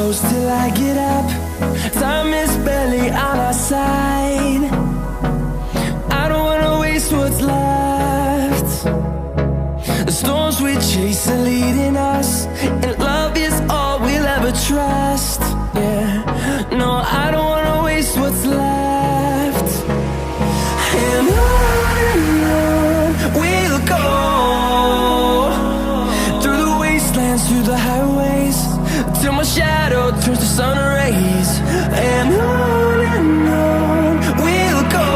close till I get up. Time is barely on our side. I don't wanna waste what's left. The storms we chase are leading us, and love is all we'll ever trust. Yeah, no, I don't wanna waste what's left. And on we'll go, through the wastelands, through the highways, till my shadow turns to sun rays. And on we'll go,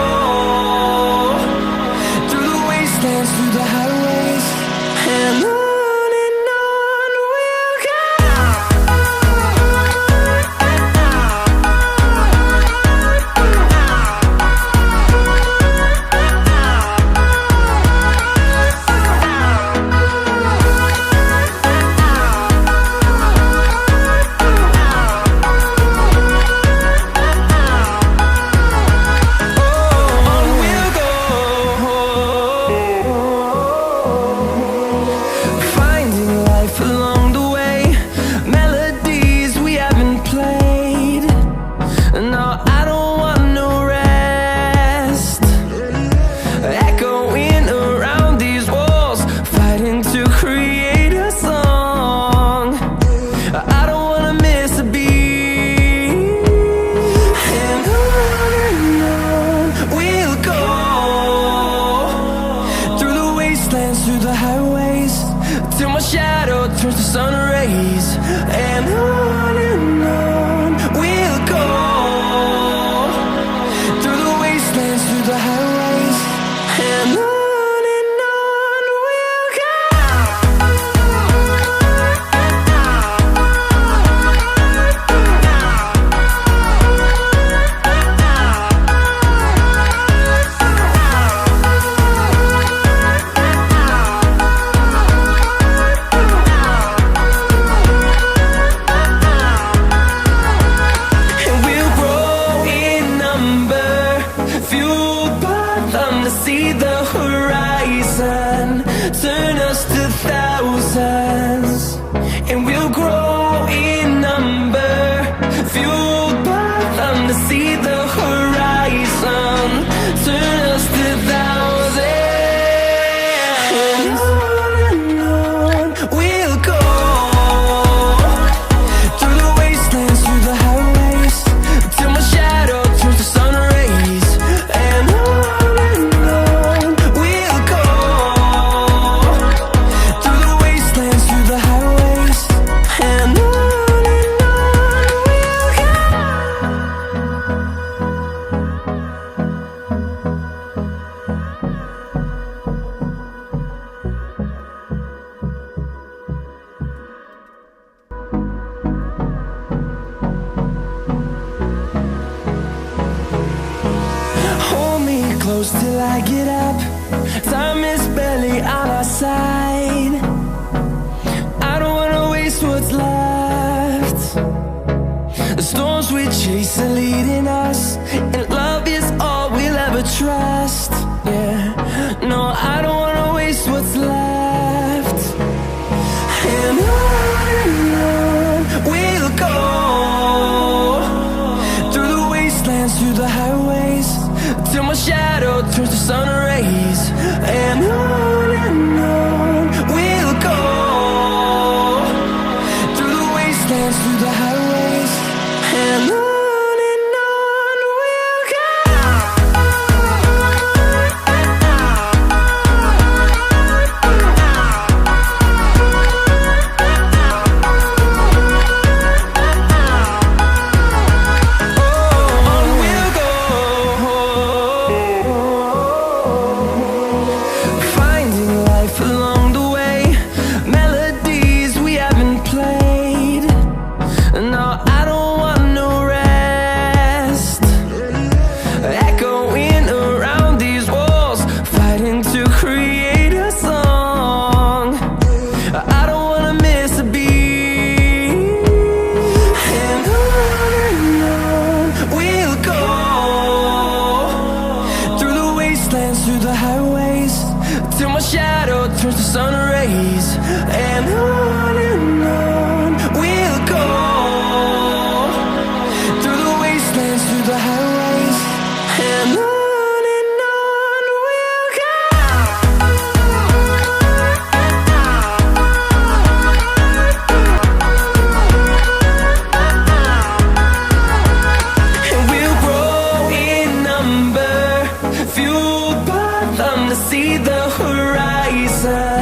through the wastelands, through the highways, and on. Through the highways, till my shadow turns to sun rays. And on we'll go, through the wastelands, through the highways, and on. See the horizon turn us to thousands, and we'll grow in number, fueled by them. To see the horizon turn us to thousands, and on we'll go, through the wastelands, through the highways, till my shadow turns to sun rays. And close till I get up. Time is barely on our side. I don't wanna waste what's left. The storms we chase are leading us, and love is all we'll ever trust. Yeah, no, I don't wanna waste what's left. And on we'll go, through the wastelands, through the highways, till my shadow turns to sun rays. And on we'll go, through the wastelands, through the highways, and on. turns to sun rays, and on we'll go. inside.